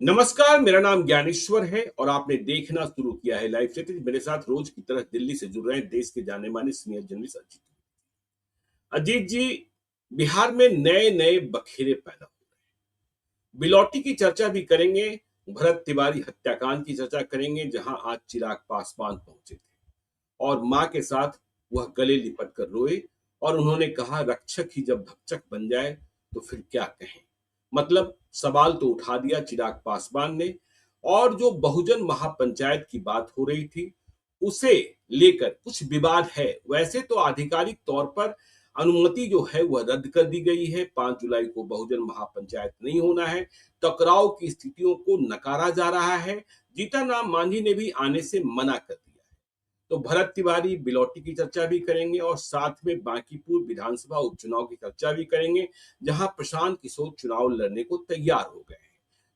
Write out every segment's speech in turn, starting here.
नमस्कार, मेरा नाम ज्ञानेश्वर है और आपने देखना शुरू किया है लाइव क्षैतिज। मेरे साथ रोज की तरह दिल्ली से जुड़ रहे हैं देश के जाने माने सीनियर जर्नलिस्ट अजीत। अजीत जी, बिहार में नए नए बखेरे पैदा हो रहे हैं। बिलौटी की चर्चा भी करेंगे, भरत तिवारी हत्याकांड की चर्चा करेंगे जहां आज चिराग पासवान पहुंचे थे और मां के साथ वह गले लिपट कर रोए और उन्होंने कहा रक्षक ही जब भक्षक बन जाए तो फिर क्या कहें। मतलब सवाल तो उठा दिया चिराग पासवान ने। और जो बहुजन महापंचायत की बात हो रही थी उसे लेकर कुछ विवाद है। वैसे तो आधिकारिक तौर पर अनुमति जो है वह रद्द कर दी गई है। 5 जुलाई को बहुजन महापंचायत नहीं होना है। टकराव की स्थितियों को नकारा जा रहा है। जीतन राम मांझी ने भी आने से मना कर दिया है। तो भरत तिवारी बिलौटी की चर्चा भी करेंगे और साथ में बांकीपुर विधानसभा उपचुनाव की चर्चा भी करेंगे जहां प्रशांत किशोर चुनाव लड़ने को तैयार हो गए हैं।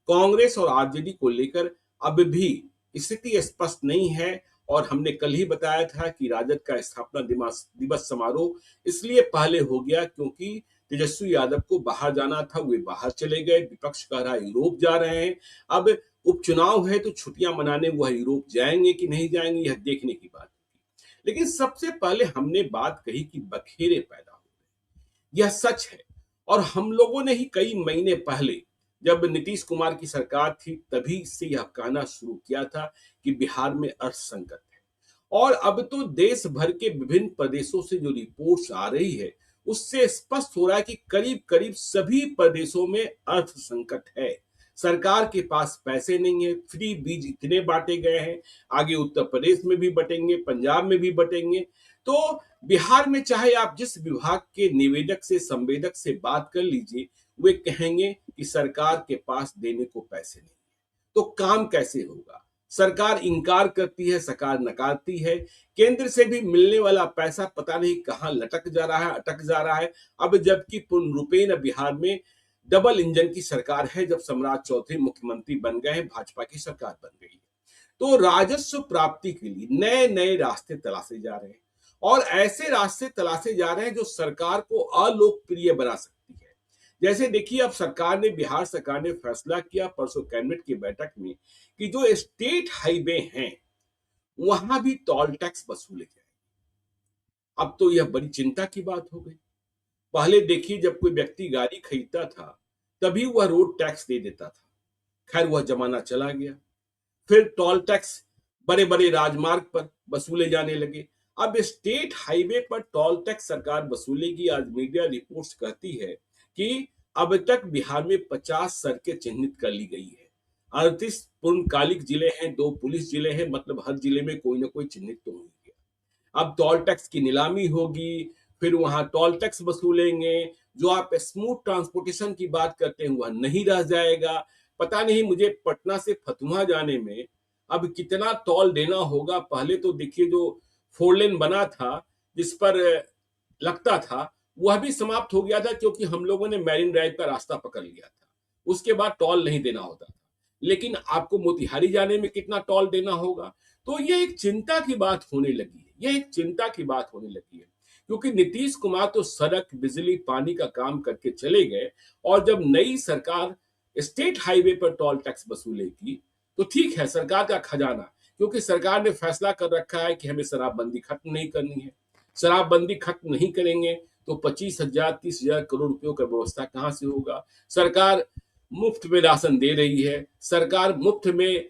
कांग्रेस और आरजेडी को लेकर अब भी स्थिति स्पष्ट नहीं है और हमने कल ही बताया था कि राजद का स्थापना दिवस समारोह इसलिए पहले हो गया क्योंकि तेजस्वी यादव को बाहर जाना था, वे बाहर चले गए। विपक्ष कह रहा है यूरोप जा रहे हैं। अब उपचुनाव है तो छुट्टियां मनाने वह यूरोप जाएंगे कि नहीं जाएंगे यह देखने की बात होगी। लेकिन सबसे पहले हमने बात कही कि बखेरे पैदा हो गए, यह सच है। और हम लोगों ने ही कई महीने पहले जब नीतीश कुमार की सरकार थी तभी से यह कहना शुरू किया था कि बिहार में अर्थ संकट है। और अब तो देश भर के विभिन्न प्रदेशों से जो रिपोर्ट्स आ रही है उससे स्पष्ट हो रहा है कि करीब करीब सभी प्रदेशों में अर्थ संकट है। सरकार के पास पैसे नहीं है। फ्री बीज इतने बांटे गए हैं, आगे उत्तर प्रदेश में भी बटेंगे, पंजाब में भी बटेंगे। तो बिहार में चाहे आप जिस विभाग के निवेदक से संवेदक से बात कर लीजिए, वे कहेंगे कि सरकार के पास देने को पैसे नहीं है। तो काम कैसे होगा? सरकार इनकार करती है, सरकार नकारती है। केंद्र से भी मिलने वाला पैसा पता नहीं कहां लटक जा रहा है, अटक जा रहा है। अब जबकि पूर्ण रूपेण बिहार में डबल इंजन की सरकार है। जब सम्राट चौधरी मुख्यमंत्री बन गए हैं, भाजपा की सरकार बन गई है, तो राजस्व प्राप्ति के लिए नए नए रास्ते तलाशे जा रहे हैं और ऐसे रास्ते तलाशे जा रहे हैं जो सरकार को अलोकप्रिय बना सकती है। जैसे देखिए, अब सरकार ने, बिहार सरकार ने फैसला किया परसों कैबिनेट की बैठक में कि जो स्टेट हाईवे हैं वहां भी टोल टैक्स वसूले जाए। अब तो यह बड़ी चिंता की बात हो गई। पहले देखिए, जब कोई व्यक्ति गाड़ी खरीदता था तभी वह रोड टैक्स दे देता था। खैर, वह जमाना चला गया। फिर टोल टैक्स बड़े बड़े राजमार्ग पर वसूले जाने लगे। अब स्टेट हाईवे पर टोल टैक्स सरकार वसूलेगी। आज मीडिया रिपोर्ट्स कहती है कि अब तक बिहार में 50 सड़कें चिन्हित कर ली गई है। 38 पूर्णकालिक जिले हैं, 2 पुलिस जिले हैं, मतलब हर जिले में कोई ना कोई चिन्हित तो हो गया। अब टोल टैक्स की नीलामी होगी, फिर वहां टोल टैक्स वसूलेंगे। जो आप स्मूथ ट्रांसपोर्टेशन की बात करते हैं वह नहीं रह जाएगा। पता नहीं मुझे पटना से फतुहा जाने में अब कितना टोल देना होगा। पहले तो देखिए, जो 4 लेन बना था जिस पर लगता था वह भी समाप्त हो गया था क्योंकि हम लोगों ने मैरिन ड्राइव का रास्ता पकड़ लिया था। उसके बाद टोल नहीं देना होता था। लेकिन आपको मोतिहारी जाने में कितना टोल देना होगा। तो ये एक चिंता की बात होने लगी है, ये एक चिंता की बात होने लगी है क्योंकि नीतीश कुमार तो सड़क, बिजली, पानी का काम करके चले गए और जब नई सरकार स्टेट हाईवे पर टोल टैक्स वसूलेगी तो ठीक है, सरकार का खजाना, क्योंकि सरकार ने फैसला कर रखा है कि हमें शराबबंदी खत्म नहीं करनी है। शराबबंदी खत्म नहीं करेंगे तो 25,000 30,000 करोड़ रुपयों का व्यवस्था कहां से होगा। सरकार मुफ्त में राशन दे रही है, सरकार मुफ्त में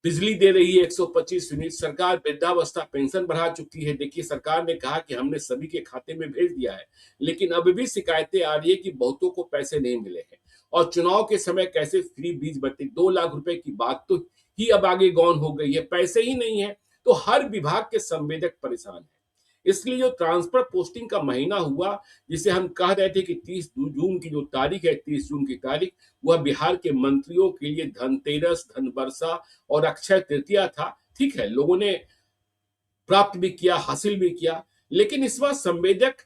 बिजली दे रही है 125 यूनिट, सरकार वृद्धावस्था पेंशन बढ़ा चुकी है। देखिए, सरकार ने कहा कि हमने सभी के खाते में भेज दिया है, लेकिन अब भी शिकायतें आ रही है कि बहुतों को पैसे नहीं मिले हैं। और चुनाव के समय कैसे फ्री बीज बटे, 2 लाख रुपए की बात तो ही अब आगे गौन हो गई है, पैसे ही नहीं है। तो हर विभाग के संवेदक परेशान है। इसलिए जो ट्रांसफर पोस्टिंग का महीना हुआ, जिसे हम कह रहे थे कि 30 जून की जो तारीख है, 30 जून की तारीख, वह बिहार के मंत्रियों के लिए धनतेरस, धनवर्षा और अक्षय तृतीया था। ठीक है, लोगों ने प्राप्त भी किया, हासिल भी किया, लेकिन इस बार संवेदक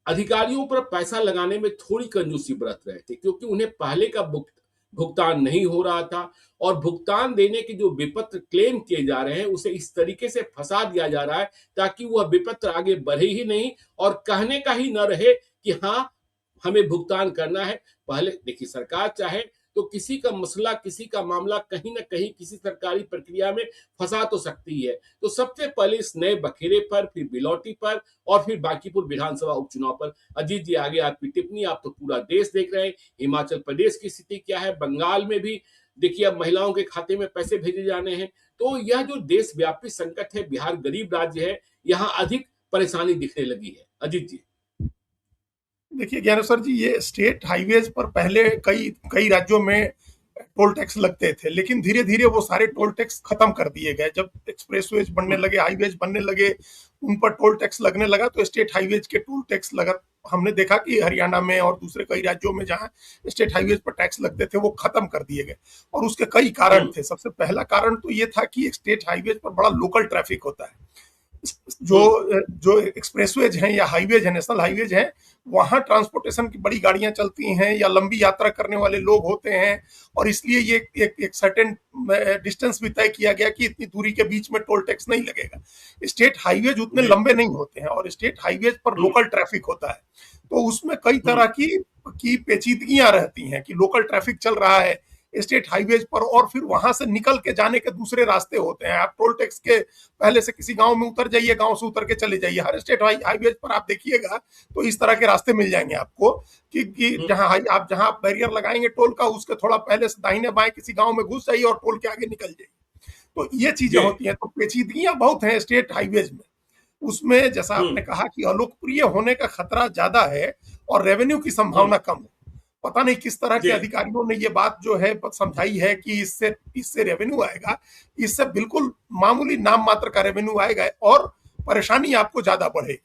अधिकारियों पर पैसा लगाने में थोड़ी कंजूसी बरत रहे थे क्योंकि उन्हें पहले का भुगतान नहीं हो रहा था और भुगतान देने के जो विपत्र क्लेम किए जा रहे हैं उसे इस तरीके से फंसा दिया जा रहा है ताकि वह विपत्र आगे बढ़े ही नहीं और कहने का ही न रहे कि हाँ, हमें भुगतान करना है। पहले देखिए, सरकार चाहे तो किसी का मसला, किसी का मामला कहीं ना कहीं किसी सरकारी प्रक्रिया में फंसा तो सकती है। तो सबसे पहले इस नए बखेरे पर, फिर बिलौटी पर और फिर बांकीपुर विधानसभा उपचुनाव पर। अजीत जी, आगे आपकी टिप्पणी। आप तो पूरा देश देख रहे हैं, हिमाचल प्रदेश की स्थिति क्या है, बंगाल में भी देखिए अब महिलाओं के खाते में पैसे भेजे जाने हैं। तो यह जो देशव्यापी संकट है, बिहार गरीब राज्य है, यहां अधिक परेशानी दिखने लगी है। अजीत जी। देखिए ज्ञानेश्वर जी, ये स्टेट हाईवेज पर पहले कई कई राज्यों में टोल टैक्स लगते थे, लेकिन धीरे धीरे वो सारे टोल टैक्स खत्म कर दिए गए। जब एक्सप्रेसवेज बनने लगे, हाईवेज बनने लगे, उन पर टोल टैक्स लगने लगा, तो स्टेट हाईवेज के टोल टैक्स लगा। हमने देखा कि हरियाणा में और दूसरे कई राज्यों में जहां स्टेट हाईवेज पर टैक्स लगते थे वो खत्म कर दिए गए। और उसके कई कारण थे। सबसे पहला कारण तो ये था कि स्टेट हाईवेज पर बड़ा लोकल ट्रैफिक होता है। जो जो एक्सप्रेसवेज हैं या हाईवेज हैं, नेशनल हाईवेज हैं, वहां ट्रांसपोर्टेशन की बड़ी गाड़ियां चलती हैं या लंबी यात्रा करने वाले लोग होते हैं, और इसलिए ये एक सर्टेन डिस्टेंस भी तय किया गया कि इतनी दूरी के बीच में टोल टैक्स नहीं लगेगा। स्टेट हाईवेज उतने लंबे नहीं होते हैं और स्टेट हाईवेज पर लोकल ट्रैफिक होता है, तो उसमें कई तरह की पेचीदगियां रहती हैं कि लोकल ट्रैफिक चल रहा है स्टेट हाईवेज पर, और फिर वहां से निकल के जाने के दूसरे रास्ते होते हैं। आप टोल टैक्स के पहले से किसी गांव में उतर जाइए, गांव से उतर के चले जाइए। हर स्टेट हाईवेज पर आप देखिएगा तो इस तरह के रास्ते मिल जाएंगे आपको कि जहां आप बैरियर लगाएंगे टोल का, उसके थोड़ा पहले से दाहिने बाएं किसी गांव में घुस जाइए और टोल के आगे निकल जाइए। तो ये चीजें होती हैं। तो पेचीदगियां बहुत हैं स्टेट हाईवेज में। उसमें जैसा आपने कहा कि अलोकप्रिय होने का खतरा ज्यादा है और रेवेन्यू की संभावना कम है। पता नहीं किस तरह के अधिकारियों ने ये बात जो है समझाई है कि इससे इससे रेवेन्यू आएगा। इससे बिल्कुल मामूली नाम मात्र का रेवेन्यू आएगा और परेशानी आपको ज्यादा बढ़े।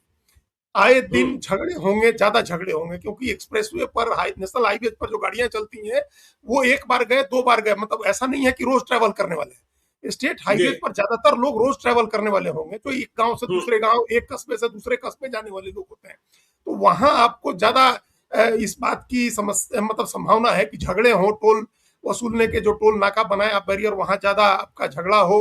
आए दिन झगड़े होंगे, ज्यादा झगड़े होंगे, क्योंकि एक्सप्रेसवे पर, नेशनल हाईवे पर जो गाड़ियां चलती हैं वो एक बार गए, दो बार गए, मतलब ऐसा नहीं है कि रोज ट्रेवल करने वाले हैं। स्टेट हाईवे पर ज्यादातर लोग रोज ट्रेवल करने वाले होंगे, तो एक गांव से दूसरे गांव, एक कस्बे से दूसरे कस्बे जाने वाले लोग होते हैं। तो वहां आपको ज्यादा इस बात की समस्या, मतलब संभावना है कि झगड़े हो, टोल वसूलने के जो टोल नाका बनाए आप बैरियर, वहां ज्यादा आपका झगड़ा हो।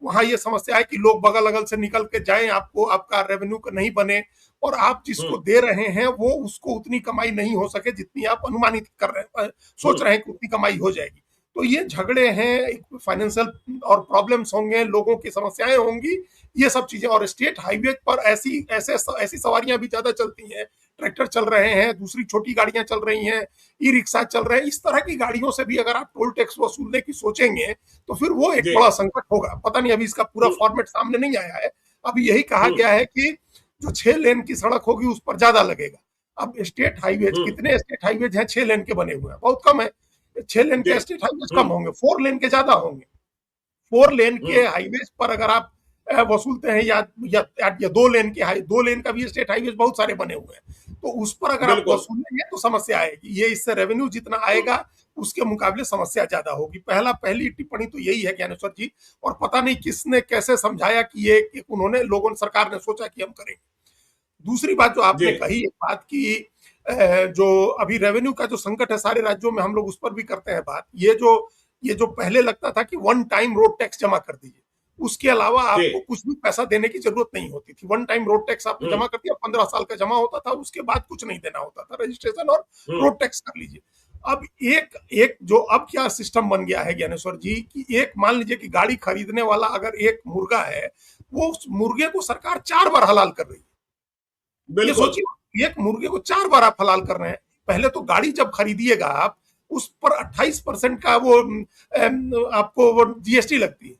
वहां ये समस्या है कि लोग बगल अगल से निकल के जाएं, आपको आपका रेवेन्यू नहीं बने, और आप जिसको दे रहे हैं वो उसको उतनी कमाई नहीं हो सके जितनी आप अनुमानित कर रहे हैं, सोच रहे हैं कि उतनी कमाई हो जाएगी। तो ये झगड़े हैं, फाइनेंशियल और प्रॉब्लम्स होंगे, लोगों की समस्याएं होंगी, ये सब चीजें। और स्टेट हाईवे पर ऐसी सवारियां भी ज्यादा चलती हैं, ट्रैक्टर चल रहे हैं, दूसरी छोटी गाड़ियां चल रही हैं, ई रिक्शा चल रहे हैं। इस तरह की गाड़ियों से भी अगर आप टोल टैक्स वसूलने की सोचेंगे तो फिर वो एक बड़ा संकट होगा। पता नहीं, अभी इसका पूरा फॉर्मेट सामने नहीं आया है। अभी यही कहा गया है कि जो 6 लेन की सड़क होगी उस पर ज्यादा लगेगा। अब स्टेट हाईवेज, कितने स्टेट हाईवेज हैं 6 लेन के बने हुए हैं? बहुत कम है। 6 लेन के स्टेट हाईवेज कम होंगे, 4 लेन के ज्यादा होंगे। 4 लेन के हाईवेज पर अगर आप वसूलते हैं, या 2 लेन के 2 लेन का भी स्टेट हाईवेज बहुत सारे बने हुए हैं, तो उस पर अगर आप वसूलेंगे तो समस्या आएगी। ये इससे रेवेन्यू जितना आएगा उसके मुकाबले समस्या ज्यादा होगी। पहली टिप्पणी तो यही है ज्ञानेश्वर जी, और पता नहीं किसने कैसे समझाया कि ये उन्होंने, लोगों ने, सरकार ने सोचा कि हम करेंगे। दूसरी बात जो आपने कही, एक बात की, जो अभी रेवेन्यू का जो संकट है सारे राज्यों में, हम लोग उस पर भी करते हैं बात। ये जो पहले लगता था कि वन टाइम रोड टैक्स जमा कर दीजिए, उसके अलावा आपको कुछ भी पैसा देने की जरूरत नहीं होती थी। वन टाइम रोड टैक्स आपने जमा कर दिया, 15 साल का जमा होता था, उसके बाद कुछ नहीं देना होता था, रजिस्ट्रेशन और रोड टैक्स कर लीजिए। अब एक जो अब क्या सिस्टम बन गया है ज्ञानेश्वर जी, कि एक मान लीजिए कि गाड़ी खरीदने वाला अगर एक मुर्गा है, वो उस मुर्गे को सरकार 4 बार हलाल कर रही है। ये सोचिए, एक मुर्गे को 4 बार आप हलाल कर रहे हैं। पहले तो गाड़ी जब खरीदिएगा आप, उस पर 28% का वो आपको वो जीएसटी लगती है।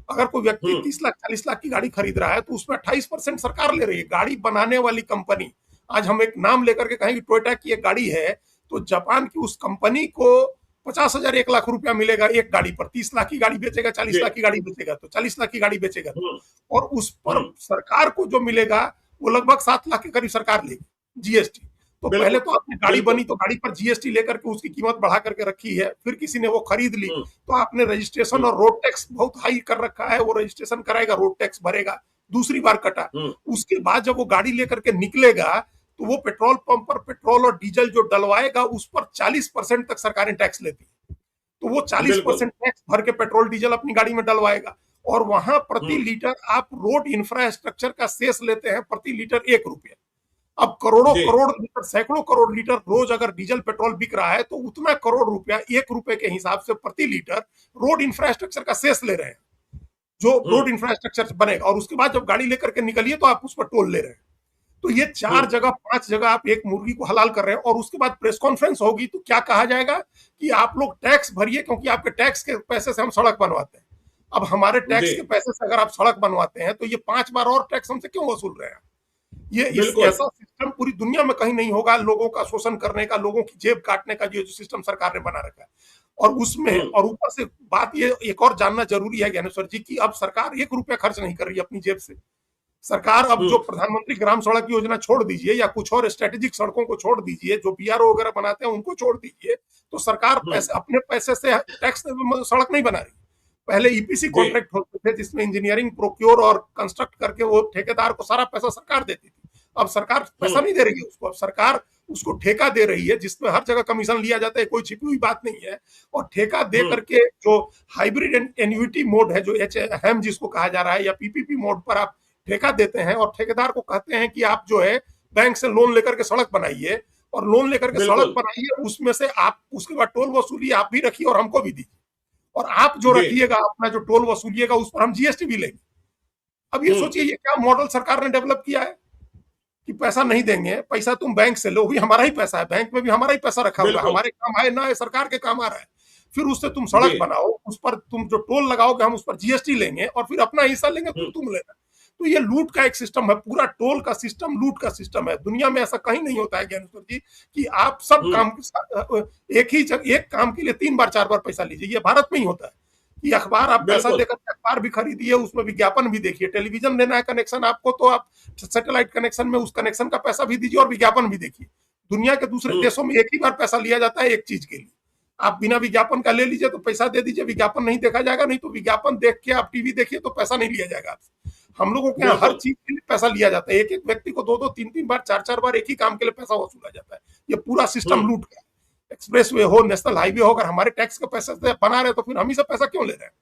अगर कोई व्यक्ति 30 लाख 40 लाख की गाड़ी खरीद रहा है तो उसमें 28% सरकार ले रही है। गाड़ी बनाने वाली कंपनी, आज हम एक नाम लेकर के कहें कि टोयोटा की एक गाड़ी है, तो जापान की उस कंपनी को 50,000 1 लाख रुपया मिलेगा एक गाड़ी पर। 30 लाख की गाड़ी बेचेगा, 40 लाख की गाड़ी बेचेगा तो 40 लाख की गाड़ी बेचेगा तो, और उस पर सरकार को जो मिलेगा वो लगभग 7 लाख के करीब सरकार लेगी जीएसटी। तो पहले तो आपने गाड़ी बनी तो गाड़ी पर जीएसटी लेकर के उसकी कीमत बढ़ा करके रखी है, फिर किसी ने वो खरीद ली तो आपने रजिस्ट्रेशन और रोड टैक्स बहुत हाई कर रखा है। वो रजिस्ट्रेशन कराएगा, रोड टैक्स भरेगा, दूसरी बार कटा। उसके बाद जब वो गाड़ी लेकर के निकलेगा तो वो पेट्रोल पंप पर पेट्रोल और डीजल जो डलवाएगा उस पर 40% तक सरकारें टैक्स लेती है। तो वो 40% टैक्स भर के पेट्रोल डीजल अपनी गाड़ी में डलवाएगा, और वहां प्रति लीटर आप रोड इंफ्रास्ट्रक्चर का सेस लेते हैं प्रति लीटर 1 रुपया। अब करोड़ों जी करोड़ लीटर, सैकड़ों करोड़ लीटर रोज अगर डीजल पेट्रोल बिक रहा है तो उतना करोड़ रुपया 1 रुपए के हिसाब से प्रति लीटर रोड इंफ्रास्ट्रक्चर का सेस ले रहे हैं, जो रोड हम्म इंफ्रास्ट्रक्चर बनेगा, और उसके बाद जब गाड़ी लेकर के निकलिए तो आप उस पर टोल ले रहे हैं। तो ये 4 जगह 5 जगह आप एक मुर्गी को हलाल कर रहे हैं, और उसके बाद प्रेस कॉन्फ्रेंस होगी तो क्या कहा जाएगा कि आप लोग टैक्स भरिए, क्योंकि आपके टैक्स के पैसे से हम सड़क बनवाते हैं। अब हमारे जी टैक्स के पैसे से अगर आप सड़क बनवाते हैं तो ये 5 बार और टैक्स हमसे क्यों वसूल रहे हैं? ये इस बिल्कुल ऐसा सिस्टम पूरी दुनिया में कहीं नहीं होगा, लोगों का शोषण करने का, लोगों की जेब काटने का जो सिस्टम सरकार ने बना रखा है। और उसमें हम्म और ऊपर से बात ये एक और जानना जरूरी है ज्ञानेश्वर जी, की अब सरकार 1 रुपया खर्च नहीं कर रही है अपनी जेब से। सरकार अब जो हम्म प्रधानमंत्री ग्राम सड़क योजना छोड़ दीजिए, या कुछ और स्ट्रेटेजिक सड़कों को छोड़ दीजिए, जो बीआरओ वगैरह बनाते हैं उनको छोड़ दीजिए, तो सरकार हम्म पैसे अपने पैसे से टैक्स सड़क नहीं बना रही। पहले ईपीसी जी कॉन्ट्रैक्ट होते थे जिसमें इंजीनियरिंग प्रोक्योर और कंस्ट्रक्ट करके वो ठेकेदार को सारा पैसा सरकार देती थी। अब सरकार पैसा हम्म नहीं दे रही है उसको, अब सरकार उसको ठेका दे रही है, जिसमें हर जगह कमीशन लिया जाता है, कोई छिपी हुई बात नहीं है। और ठेका दे हम्म करके जो हाइब्रिड एन्युइटी मोड है, जो एच हैम जिसको कहा जा रहा है, या पीपीपी मोड पर आप ठेका देते हैं और ठेकेदार को कहते हैं कि आप जो है बैंक से लोन लेकर के सड़क बनाइए, और लोन लेकर के सड़क बिल्कुल बनाइए, उसमें से आप उसके बाद टोल वसूली आप भी रखिए और हमको भी दीजिए, और आप जो जी रखिएगा अपना जो टोल वसूलिएगा उस पर हम जीएसटी भी लेंगे। अब ये हम्म सोचिए ये क्या मॉडल सरकार ने डेवलप किया है, कि पैसा नहीं देंगे, पैसा तुम बैंक से लो, भी हमारा ही पैसा है, बैंक में भी हमारा ही पैसा रखा हुआ है, बिल्कुल हमारे काम आए ना आए सरकार के काम आ रहा है। फिर उससे तुम जी सड़क बनाओ, उस पर तुम जो टोल लगाओगे हम उस पर जीएसटी लेंगे, और फिर अपना हिस्सा लेंगे, हम्म तुम लेना। तो ये लूट का एक सिस्टम है, पूरा टोल का सिस्टम लूट का सिस्टम है। दुनिया में ऐसा कहीं नहीं होता है ज्ञानेश्वर जी कि आप सब हम्म काम एक ही एक काम के लिए 3 बार 4 बार पैसा लीजिए, ये भारत में ही होता है। कि अखबार आप पैसा बिल्कुल देकर अखबार भी खरीदिए, उसमें विज्ञापन भी देखिए, टेलीविजन लेना है कनेक्शन आपको तो आप सैटेलाइट कनेक्शन में उस कनेक्शन का पैसा भी दीजिए और विज्ञापन भी देखिए। दुनिया के दूसरे हम्म देशों में एक ही बार पैसा लिया जाता है एक चीज के लिए। आप बिना विज्ञापन का ले लीजिए तो पैसा दे दीजिए, विज्ञापन नहीं देखा जाएगा, नहीं तो विज्ञापन देख के आप टीवी देखिए तो पैसा नहीं लिया जाएगा आपसे। हम लोगों के यहाँ हर बिल्कुल चीज के लिए पैसा लिया जाता है, एक एक व्यक्ति को 2 2 3 3 बार 4 4 बार एक ही काम के लिए पैसा वसूला जाता है। ये पूरा सिस्टम हम्म लूट का है। एक्सप्रेस वे हो, नेशनल हाईवे हो, अगर हमारे टैक्स के पैसे से बना रहे तो फिर हम ही से पैसा क्यों ले रहे हैं?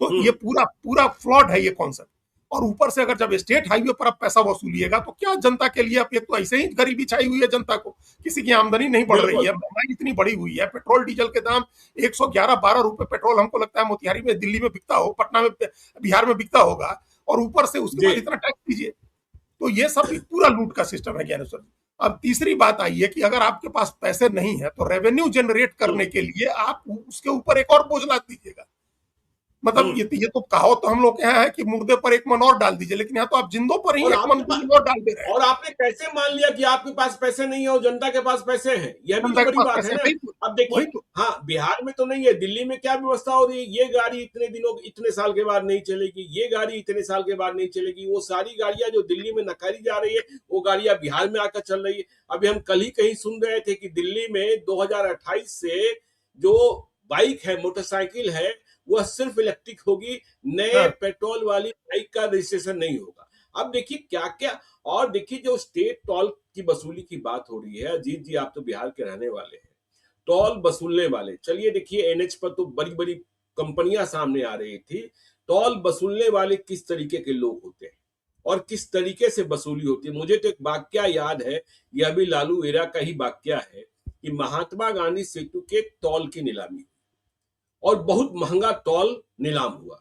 तो ये हम्म पूरा पूरा फ्लॉड है ये कॉन्सेप्ट। और ऊपर से अगर जब स्टेट हाईवे पर आप पैसा वसूलिएगा तो क्या जनता के लिए, आप एक तो ऐसे ही गरीबी छाई हुई है जनता को, किसी की आमदनी नहीं बढ़ रही बिल्कुल है, महंगाई इतनी बढ़ी हुई है, पेट्रोल डीजल के दाम 111-12 रुपए पेट्रोल हमको लगता है मोतिहारी में, दिल्ली में बिकता हो, पटना में, बिहार में बिकता होगा, और ऊपर से उसके जी बाद इतना टैक्स दीजिए। तो ये सब पूरा लूट का सिस्टम है ज्ञानेश्वर जी। अब तीसरी बात आई है कि अगर आपके पास पैसे नहीं है तो रेवेन्यू जनरेट हम्म करने के लिए आप उसके ऊपर एक और बोझ लाद दीजिएगा। मतलब हम्म ये तो कहावत तो हम लोग के यहाँ है कि मुर्दे पर एक मन और डाल दीजिए, लेकिन यहाँ तो आप जिंदों पर ही और एक मन आपके दो पास मन और डाल दे रहे हैं। और आपने कैसे मान लिया कि आपके पास पैसे नहीं है और जनता के पास पैसे हैं? यह भी तो जनता के बड़ी पास बात है पैसे हैं, ना। बिल्कुल अब देखिए, वही तो। हाँ, बिहार में तो नहीं है, दिल्ली में क्या व्यवस्था हो रही है, ये गाड़ी इतने दिनों इतने साल के बाद नहीं चलेगी, ये गाड़ी इतने साल के बाद नहीं चलेगी, वो सारी गाड़ियां जो दिल्ली में नकारी जा रही है वो गाड़ियां बिहार में आकर चल रही है। अभी हम कल ही कहीं सुन रहे थे कि दिल्ली में 2028 से जो बाइक है, मोटरसाइकिल है, वह सिर्फ इलेक्ट्रिक होगी, नए हाँ, पेट्रोल वाली बाइक का रजिस्ट्रेशन नहीं होगा। अब देखिए क्या क्या। और देखिए जो स्टेट टोल की वसूली की बात हो रही है, अजीत जी आप तो बिहार के रहने वाले हैं, टोल वसूलने वाले, चलिए देखिए एनएच पर तो बड़ी बड़ी कंपनियां सामने आ रही थी, टोल वसूलने वाले किस तरीके के लोग होते हैं और किस तरीके से वसूली होती है। मुझे तो एक वाक्या याद है, यह भी लालू एरा का ही वाक्या है, कि महात्मा गांधी सेतु के टोल की नीलामी और बहुत महंगा टोल नीलाम हुआ,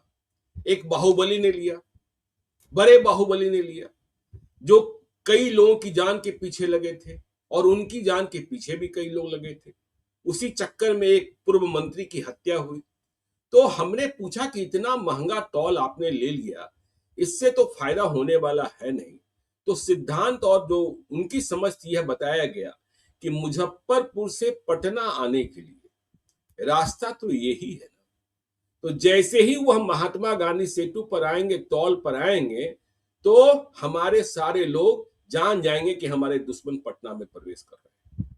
एक बाहुबली ने लिया, बड़े बाहुबली ने लिया, जो कई लोगों की जान के पीछे लगे थे और उनकी जान के पीछे भी कई लोग लगे थे। उसी चक्कर में एक पूर्व मंत्री की हत्या हुई। तो हमने पूछा कि इतना महंगा टोल आपने ले लिया, इससे तो फायदा होने वाला है नहीं। तो सिद्धांत और जो उनकी समझ थी, यह बताया गया कि मुजफ्फरपुर से पटना आने के लिए रास्ता तो यही है ना। तो जैसे ही वह महात्मा गांधी सेतु पर आएंगे, टोल पर आएंगे, तो हमारे सारे लोग जान जाएंगे कि हमारे दुश्मन पटना में प्रवेश कर रहे हैं,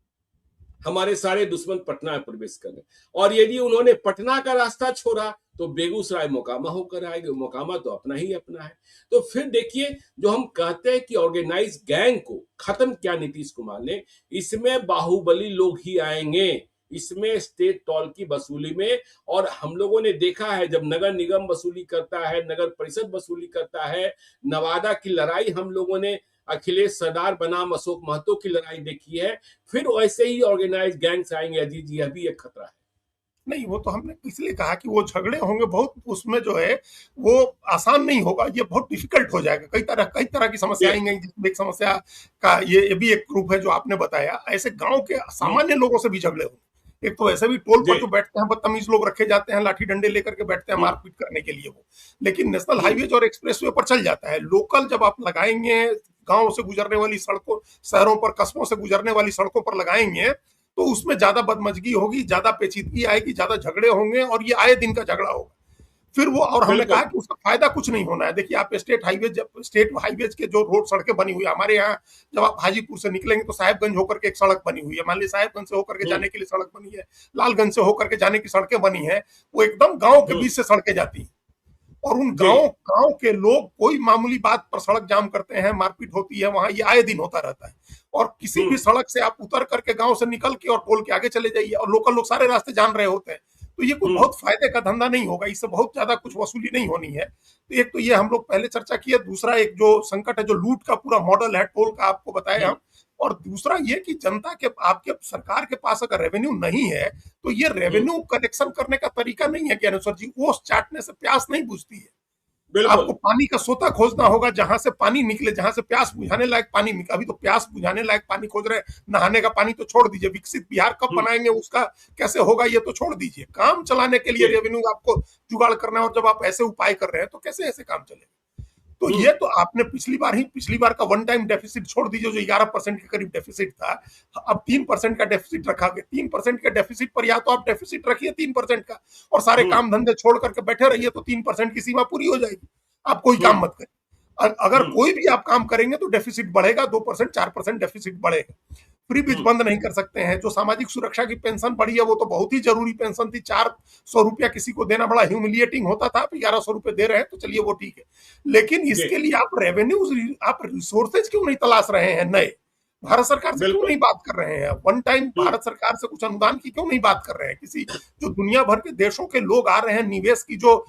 हमारे सारे दुश्मन पटना में प्रवेश कर रहे हैं। और यदि उन्होंने पटना का रास्ता छोड़ा तो बेगूसराय मोकामा होकर आएंगे, मोकामा तो अपना ही अपना है। तो फिर देखिए, जो हम कहते हैं कि ऑर्गेनाइज गैंग को खत्म किया नीतीश कुमार ने, इसमें बाहुबली लोग ही आएंगे, इसमें स्टेट टोल की वसूली में। और हम लोगों ने देखा है, जब नगर निगम वसूली करता है, नगर परिषद वसूली करता है, नवादा की लड़ाई हम लोगों ने अखिलेश सरदार बनाम अशोक महतो की लड़ाई देखी है, फिर वैसे ही ऑर्गेनाइज गैंग्स आएंगे। अजीत जी, यह भी एक खतरा है। नहीं, वो तो हमने इसलिए कहा कि वो झगड़े होंगे बहुत, उसमें जो है वो आसान नहीं होगा, ये बहुत डिफिकल्ट हो जाएगा। कई तरह की समस्या ये आएंगी, जिसमें एक समस्या का ये भी एक ग्रुप है जो आपने बताया। ऐसे गांव के हम्म, सामान्य लोगों से भी झगड़े होंगे। एक तो ऐसे भी टोल जी, पर जो बैठते हैं बदतमीज लोग रखे जाते हैं, लाठी डंडे लेकर के बैठते हैं हम्म, मारपीट करने के लिए वो। लेकिन नेशनल हम्म, हाईवे और एक्सप्रेसवे पर चल जाता है। लोकल जब आप लगाएंगे, गांव से गुजरने वाली सड़कों, शहरों पर, कस्बों से गुजरने वाली सड़कों पर लगाएंगे, तो उसमें ज्यादा बदमजगी होगी, ज्यादा पेचीदगी आएगी, ज्यादा झगड़े होंगे, और ये आए दिन का झगड़ा होगा फिर वो। और हमने कहा बिल्कुल, कि उसका फायदा कुछ नहीं होना है। देखिए, आप स्टेट हाईवे के जो रोड सड़कें बनी हुई है हमारे यहाँ, जब आप हाजीपुर से निकलेंगे तो साहेबगंज होकर के एक सड़क बनी हुई है, मान लीजिए साहेबगंज से होकर के हम्म, जाने के लिए सड़क बनी है, लालगंज से होकर के जाने की सड़कें बनी है, वो एकदम गांव के हम्म, बीच से सड़कें जाती हैं। और उन जी, गांव के लोग कोई मामूली बात पर सड़क जाम करते हैं, मारपीट होती है वहां, ये आए दिन होता रहता है। और किसी भी हम्म, सड़क से आप उतर करके गांव से निकल के और टोल के आगे चले जाइए, और लोकल लोग सारे रास्ते जान रहे होते हैं, तो ये कोई हम्म, बहुत फायदे का धंधा नहीं होगा, इससे बहुत ज्यादा कुछ वसूली नहीं होनी है। तो एक तो ये हम लोग पहले चर्चा किए। दूसरा एक जो संकट है, जो लूट का पूरा मॉडल है टोल का, आपको बताया हम्म, हम। और दूसरा ये कि जनता के, आपके सरकार के पास अगर रेवेन्यू नहीं है, तो ये हम्म, रेवेन्यू कलेक्शन करने का तरीका नहीं है ज्ञानेश्वर जी। ओस चाटने से प्यास नहीं बुझती है। आपको बिल्कुल, पानी का सोता खोजना होगा, जहां से पानी निकले, जहां से प्यास बुझाने लायक पानी निकले। अभी तो प्यास बुझाने लायक पानी खोज रहे हैं, नहाने का पानी तो छोड़ दीजिए। विकसित बिहार कब हम्म, बनाएंगे, उसका कैसे होगा, ये तो छोड़ दीजिए। काम चलाने के लिए जी, रेवेन्यू आपको जुगाड़ करना है, और जब आप ऐसे उपाय कर रहे हैं तो कैसे ऐसे काम चलेगा। तो हम्म, ये तो आपने पिछली बार का वन टाइम डेफिसिट छोड़ दीजिए, जो 11% के करीब डेफिसिट था। अब 3% का डेफिसिट रखा गया। 3% के डेफिसिट पर या तो आप डेफिसिट रखिए 3% का, और सारे हम्म, काम धंधे छोड़ करके बैठे रहिए, तो 3% की सीमा पूरी हो जाएगी। आप कोई काम हम्म, मत करिए। अगर हम्म, कोई भी आप काम करेंगे तो डेफिसिट बढ़ेगा, 2% 4% डेफिसिट बढ़ेगा। फ्री बीज हम्म, बंद नहीं कर सकते हैं। जो सामाजिक सुरक्षा की पेंशन बढ़ी है, वो तो बहुत ही जरूरी पेंशन थी। 400 रुपया किसी को देना बड़ा ह्यूमिलिएटिंग होता था। आप 1100 रुपये दे रहे हैं तो चलिए वो ठीक है, लेकिन जी, इसके लिए आप रेवेन्यू, आप रिसोर्सेज क्यों नहीं तलाश रहे हैं नए? भारत सरकार से क्यों बिल्कुल, नहीं बात कर रहे हैं? वन टाइम हम्म, भारत सरकार से कुछ अनुदान की क्यों नहीं बात कर रहे हैं? किसी, जो दुनिया भर के देशों के लोग आ रहे हैं, निवेश की जो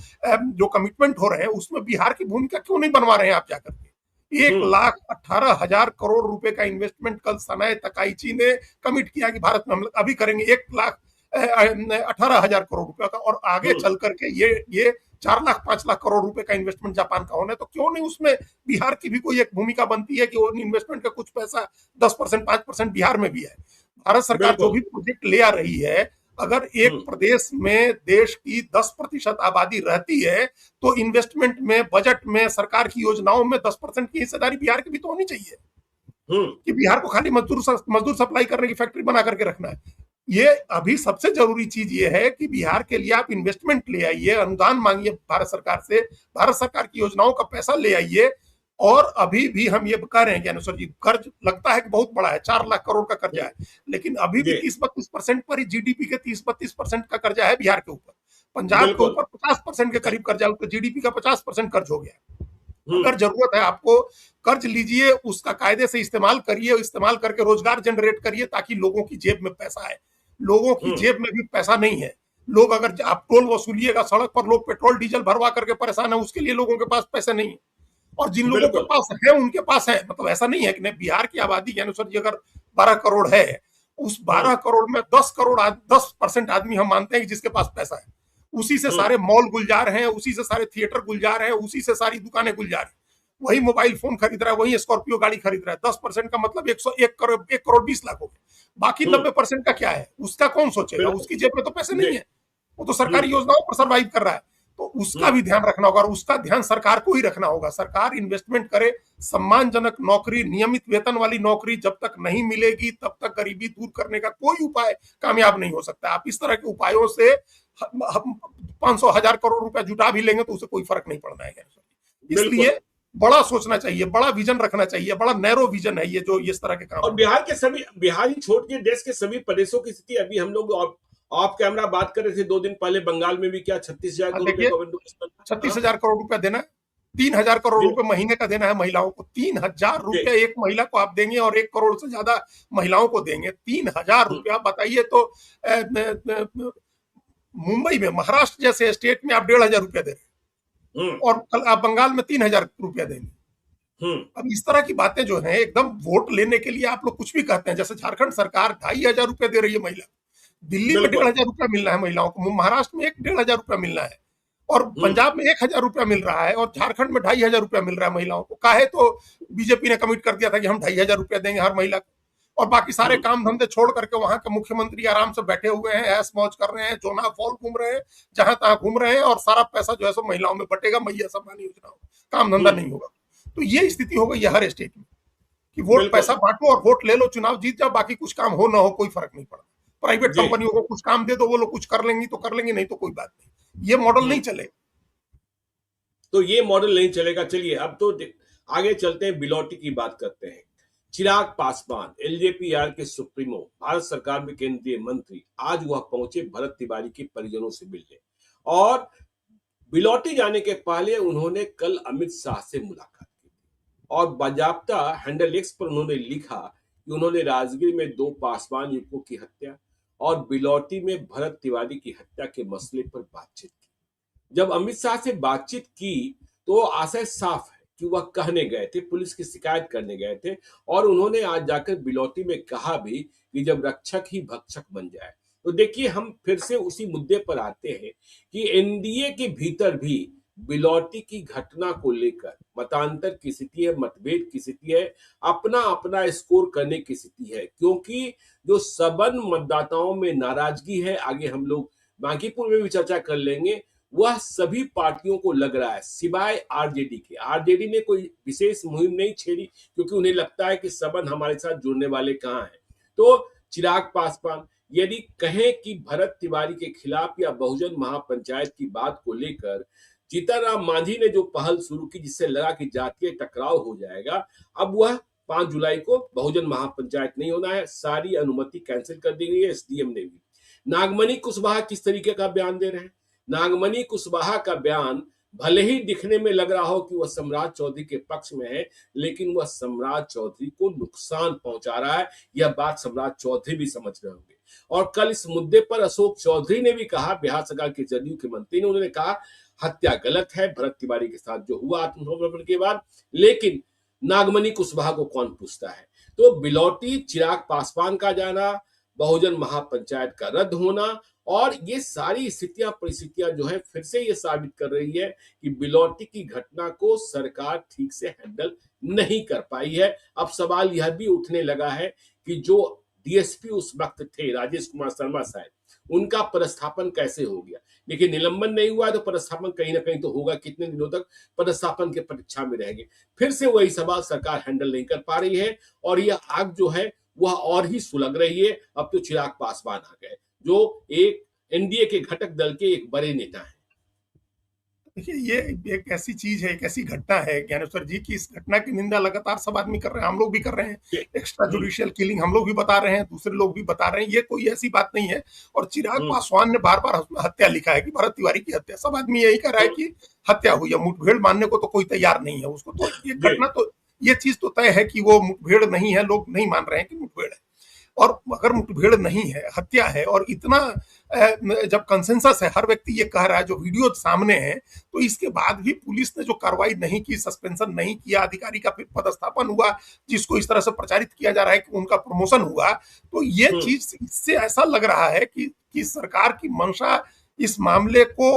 कमिटमेंट हो रहे हैं, उसमें बिहार की भूमिका क्यों नहीं बनवा रहे हैं आप जाकर के? एक हम्म, लाख 18,000 करोड़ रुपए का इन्वेस्टमेंट कल सनाए तकाइची ने कमिट किया कि भारत में हम अभी करेंगे। 1,18,000 करोड़ रुपए का, और आगे हम्म, चल करके ये 4 लाख 5 लाख करोड़ रुपए का इन्वेस्टमेंट जापान का होना है। तो क्यों नहीं उसमें बिहार की भी कोई एक भूमिका बनती है कि वो इन्वेस्टमेंट का कुछ पैसा, 10% 5% बिहार में भी है। भारत सरकार जो बिल्कुल, भी प्रोजेक्ट ले आ रही है, अगर एक हम्म, प्रदेश में देश की 10% आबादी रहती है, तो इन्वेस्टमेंट में, बजट में, सरकार की योजनाओं में 10% की हिस्सेदारी बिहार की भी तो होनी चाहिए। हम्म, कि बिहार को खाली मजदूर सप्लाई करने की फैक्ट्री बना करके रखना है। ये अभी सबसे जरूरी चीज ये है कि बिहार के लिए आप इन्वेस्टमेंट ले आइए, अनुदान मांगिए भारत सरकार से, भारत सरकार की योजनाओं का पैसा ले आइए। और अभी भी हम ये कह रहे हैं ज्ञानेश्वर जी, कर्ज लगता है कि बहुत बड़ा है, 4 लाख करोड़ का कर्जा हम्म, है, लेकिन अभी भी जी, 30-32% पर ही, जीडीपी के 30-32% का कर्जा है बिहार के ऊपर। पंजाब के बिल्कुल, ऊपर 50% के करीब कर्जा है, तो जीडीपी का 50% कर्ज हो गया। हम्म, अगर जरूरत है आपको, कर्ज लीजिए, उसका कायदे से इस्तेमाल करिए, इस्तेमाल करके रोजगार जनरेट करिए, ताकि लोगों की जेब में पैसा आए। लोगों की हम्म, जेब में भी पैसा नहीं है। लोग, अगर आप टोल वसूलिएगा सड़क पर, लोग पेट्रोल डीजल भरवा करके परेशान है, उसके लिए लोगों के पास पैसे नहीं है। और जिन लोगों के बिल्कुल, पास है उनके पास है, मतलब ऐसा नहीं है कि नहीं। बिहार की आबादी के अनुसार अगर 12 करोड़ है, उस हम्म, 12 करोड़ में 10% आदमी हम मानते हैं कि जिसके पास पैसा है। उसी से हम्म, सारे मॉल गुलजार हैं, उसी से सारे थिएटर गुलजार हैं, उसी से सारी दुकानें गुलजार हैं। वही मोबाइल फोन खरीद रहा है, वही स्कॉर्पियो गाड़ी खरीद रहा है। 10% का मतलब 101 करोड़ 20 लाख हो गए। बाकी हम्म, 90% का क्या है, उसका कौन सोचेगा? बिल्कुल, उसकी जेब में तो पैसे जी, नहीं है। वो तो हम्म, सरकारी योजनाओं पर सर्वाइव कर रहा है। तो उसका हम्म, भी ध्यान रखना होगा, और उसका ध्यान सरकार को ही रखना होगा। सरकार इन्वेस्टमेंट करे, सम्मानजनक नौकरी, नियमित वेतन वाली नौकरी जब तक नहीं मिलेगी, तब तक गरीबी दूर करने का कोई उपाय कामयाब नहीं हो सकता। आप इस तरह के उपायों से हम 500,000 करोड़ रुपया जुटा भी लेंगे तो उसे कोई फर्क नहीं पड़ना है। बिल्कुल। इसलिए बड़ा सोचना चाहिए, बड़ा विजन रखना चाहिए। बड़ा नैरो विजन है ये, जो इस तरह के काम और होते हैं। बिहार ही छोड़ के देश के सभी प्रदेशों की स्थिति अभी हम लोग ऑफ कैमरा बात कर रहे थे 2 दिन पहले, बंगाल में भी क्या 36,000 करोड़ रुपए देखिए, का बंदोबस्त बन रहा है। 36,000 करोड़ रुपया देना है। 3,000 करोड़ जी, रुपए महीने का देना है महिलाओं को। 3,000 जी, रुपया एक महिला को आप देंगे, और 1 करोड़ से ज्यादा महिलाओं को देंगे। 3,000 हम्म, रुपया बताइए तो मुंबई में, महाराष्ट्र जैसे स्टेट में आप 1,500 रुपया दे रहे हैं, हम्म, और कल आप बंगाल में 3,000 रुपया देंगे। हम्म। अब इस तरह की बातें जो हैं एकदम वोट लेने के लिए आप लोग कुछ भी कहते हैं। जैसे झारखंड सरकार 2,500 रुपए दे रही है महिला, दिल्ली में बिल्कुल। 1,500 रुपया मिल रहा है महिलाओं को, महाराष्ट्र में 1,500 रुपया मिलना है, और हम्म। पंजाब में 1,000 रुपया मिल रहा है, और झारखंड में 2,500 रुपया मिल रहा है महिलाओं को। काहे तो बीजेपी ने कमिट कर दिया था कि हम 2,500 रुपया देंगे हर महिला को, और बाकी सारे हम्म। काम धंधे छोड़ करके वहां के मुख्यमंत्री आराम से बैठे हुए हैं, ऐश मौज कर रहे हैं, जोना फॉल घूम रहे हैं, जहां तहां घूम रहे हैं, और सारा पैसा जो है सो महिलाओं में बटेगा, मैया सम्मान योजना होगा, काम धंधा हम्म। नहीं होगा। तो ये स्थिति हो गई है हर स्टेट में कि वोट बिल्कुल। पैसा बांटो और वोट ले लो, चुनाव जीत जाओ, बाकी कुछ काम हो ना हो कोई फर्क नहीं पड़ता। प्राइवेट जी। कंपनियों को कुछ काम दे दो, वो लोग कुछ कर लेंगी तो कर लेंगी, नहीं तो कोई बात नहीं। ये मॉडल नहीं हम्म। चले। तो ये मॉडल नहीं चलेगा। चलिए अब तो आगे चलते हैं, बिलौटी की बात करते हैं। चिराग पासवान, एलजेपीआर के सुप्रीमो, भारत सरकार में केंद्रीय मंत्री, आज वह पहुंचे भरत तिवारी के परिजनों से मिलने, और बिलौटी जाने के पहले उन्होंने कल अमित शाह से मुलाकात की, और बाजाबता हैंडल एक्स पर उन्होंने लिखा कि उन्होंने राजगीर में 2 पासवान युवकों की हत्या और बिलौटी में भरत तिवारी की हत्या के मसले पर बातचीत की। जब अमित शाह से बातचीत की तो आशय साफ है कि वह कहने गए थे, पुलिस की शिकायत करने गए थे, और उन्होंने आज जाकर बिलौटी में कहा भी कि जब रक्षक ही भक्षक बन जाए। तो देखिए, हम फिर से उसी मुद्दे पर आते हैं कि एनडीए के भीतर भी बिलौटी की घटना को लेकर मतांतर की स्थिति है, मतभेद की स्थिति है, अपना अपना स्कोर करने की स्थिति है, क्योंकि जो सबन मतदाताओं में नाराजगी है, आगे हम लोग बांकीपुर में भी चर्चा कर लेंगे, वह सभी पार्टियों को लग रहा है सिवाय आरजेडी के। आरजेडी ने कोई विशेष मुहिम नहीं छेड़ी, क्योंकि उन्हें लगता है कि सबन हमारे साथ जुड़ने वाले कहां हैं। तो चिराग पासवान यदि कहें कि भरत तिवारी के खिलाफ या बहुजन महापंचायत की बात को लेकर जीतन राम मांझी ने जो पहल शुरू की, जिससे लगा कि जातीय टकराव हो जाएगा, अब वह 5 जुलाई को बहुजन महापंचायत नहीं होना है, सारी अनुमति कैंसिल कर दी गई है एसडीएम ने भी। नागमणि कुशवाहा किस तरीके का बयान दे रहे हैं? नागमणि कुशवाहा का बयान भले ही दिखने में लग रहा हो कि वह सम्राट चौधरी के पक्ष में है, लेकिन वह सम्राट चौधरी को नुकसान पहुंचा रहा है। यह बात सम्राट चौधरी भी समझ रहे होंगे। और कल इस मुद्दे पर अशोक चौधरी ने भी कहा, बिहार सरकार के जदयू के मंत्री ने, उन्होंने कहा हत्या गलत है भरत तिवारी के साथ जो हुआ आत्मसमर्पण के बाद, लेकिन नागमणि कुशवाहा को कौन पूछता है। तो बिलौटी, चिराग पासवान का जाना, बहुजन महापंचायत का रद्द होना, और ये सारी स्थितियां परिस्थितियां जो है फिर से ये साबित कर रही है कि बिलौटी की घटना को सरकार ठीक से हैंडल नहीं कर पाई है। अब सवाल यह भी उठने लगा है कि जो डीएसपी उस वक्त थे, राजेश कुमार शर्मा साहब, उनका पदस्थापन कैसे हो गया। देखिए, निलंबन नहीं हुआ तो पदस्थापन कहीं ना कहीं तो होगा, कितने दिनों तक पदस्थापन के प्रतीक्षा में रहेंगे। फिर से वही सवाल सरकार हैंडल नहीं कर पा रही है, और यह आग जो है वह और ही सुलग रही है। अब तो चिराग पासवान आ गए, जो एक एनडीए के घटक दल के एक बड़े नेता हैं। देखिए, ये एक ऐसी चीज है, एक ऐसी घटना है ज्ञानेश्वर जी की, इस घटना की निंदा लगातार सब आदमी कर रहे हैं, हम लोग भी कर रहे हैं। एक्स्ट्रा हम्म। जुडिशियल किलिंग हम लोग भी बता रहे हैं, दूसरे लोग भी बता रहे हैं, ये कोई ऐसी बात नहीं है। और चिराग हम्म। पासवान ने बार बार उसमें हत्या लिखा है कि भरत तिवारी की हत्या, सब आदमी यही कह रहा है हम्म। कि हत्या हुई है। मुठभेड़ मानने को तो कोई तैयार नहीं है उसको, तो ये जी। घटना तो, ये चीज तो तय है कि वो मुठभेड़ नहीं है, लोग नहीं मान रहे हैं कि मुठभेड़ है। और अगर मुठभेड़ नहीं है, हत्या है, और इतना जब कंसेंसस है, हर व्यक्ति ये कह रहा है, जो वीडियो सामने है, तो इसके बाद भी पुलिस ने जो कार्रवाई नहीं की, सस्पेंशन नहीं किया, अधिकारी का फिर पदस्थापन हुआ, जिसको इस तरह से प्रचारित किया जा रहा है कि उनका प्रमोशन हुआ, तो ये हम्म। चीज, इससे ऐसा लग रहा है कि सरकार की मंशा इस मामले को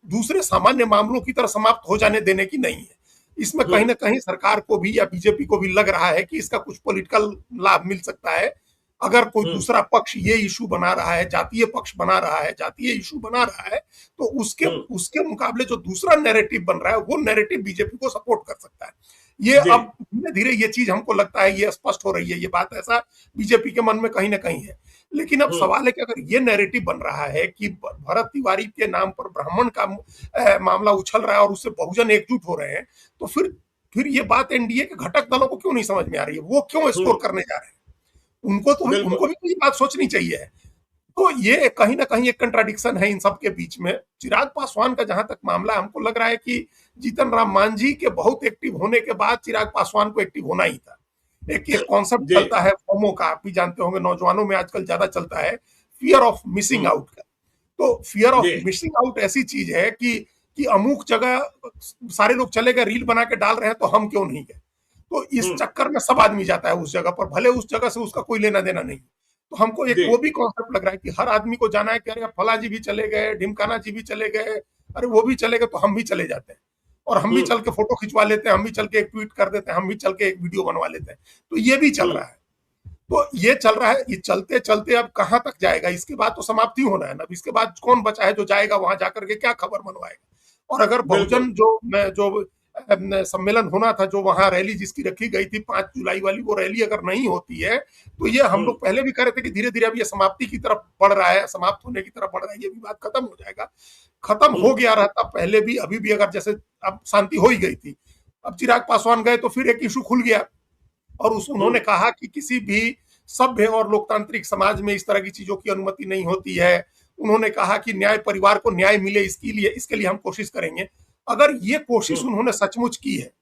दूसरे सामान्य मामलों की तरह समाप्त हो जाने देने की नहीं है। इसमें कहीं हम्म। ना कहीं सरकार को भी या बीजेपी को भी लग रहा है कि इसका कुछ पॉलिटिकल लाभ मिल सकता है। अगर कोई हम्म। दूसरा पक्ष ये इशू बना रहा है, जातीय पक्ष बना रहा है, जातीय इशू बना रहा है, तो उसके हम्म। उसके मुकाबले जो दूसरा नैरेटिव बन रहा है, वो नैरेटिव बीजेपी को सपोर्ट कर सकता है। ये जी। अब धीरे धीरे ये चीज हमको लगता है ये स्पष्ट हो रही है, ये बात ऐसा बीजेपी के मन में कहीं ना कहीं है। लेकिन अब हम्म। सवाल है कि अगर ये नैरेटिव बन रहा है कि भरत तिवारी के नाम पर ब्राह्मण का मामला उछल रहा है और उससे बहुजन एकजुट हो रहे हैं, तो फिर ये बात एनडीए के घटक दलों को क्यों नहीं समझ में आ रही है, वो क्यों स्कोर हम्म। करने जा रहे हैं? उनको तो, बिल्कुल। उनको भी तो ये बात सोचनी चाहिए। तो ये कहीं ना कहीं एक कंट्राडिक्शन है इन सब के बीच में। चिराग पासवान का जहां तक मामला, हमको लग रहा है कि जीतन राम मांझी के बहुत एक्टिव होने के बाद चिराग पासवान को एक्टिव होना ही था। एक कॉन्सेप्ट जी। चलता है फोमो का, आप भी जानते होंगे, नौजवानों में आजकल ज्यादा चलता है, fear of missing hmm. Out का। तो फियर ऑफ जी। मिसिंग आउट ऐसी चीज है कि अमुक जगह सारे लोग चले गए, रील बना के डाल रहे हैं, तो हम क्यों नहीं गए। तो इस हम्म। चक्कर में सब आदमी जाता है उस जगह पर, भले उस जगह से उसका कोई लेना देना नहीं। तो हमको एक जी। वो भी कॉन्सेप्ट लग रहा है कि हर आदमी को जाना है कि अरे फला जी भी चले गए, ढिमकाना जी भी चले गए, अरे वो भी चले गए तो हम भी चले जाते हैं, और हम भी हम्म। चल के फोटो खिंचवा लेते हैं, हम भी चल के एक ट्वीट कर देते हैं, हम भी चल के एक वीडियो बनवा लेते हैं। तो ये भी चल हम्म। रहा है। तो ये चल रहा है, ये चलते चलते अब कहां तक जाएगा, इसके बाद तो समाप्ति होना है ना। अब इसके बाद कौन बचा है जो जाएगा वहां जाकर के क्या खबर मनवाएगा। और अगर बिल्कुल। बहुजन जो सम्मेलन होना था, जो वहां रैली जिसकी रखी गई थी 5 जुलाई वाली, वो रैली अगर नहीं होती है तो ये हम हम्म। लोग पहले भी कह रहे थे कि धीरे धीरे अब ये समाप्ति की तरफ बढ़ रहा है, समाप्त होने की तरफ बढ़ रहा है, ये भी बात खत्म हो जाएगा। खत्म हो हम्म। गया रहता पहले भी, अभी भी अगर जैसे अब शांति हो ही गई थी, अब चिराग पासवान गए तो फिर एक इशू खुल गया, और हम्म। उन्होंने कहा कि किसी भी सभ्य और लोकतांत्रिक समाज में इस तरह की चीजों की अनुमति नहीं होती है। उन्होंने कहा कि न्याय, परिवार को न्याय मिले, इसके लिए हम कोशिश करेंगे। अगर ये कोशिश हम्म। उन्होंने सचमुच की है,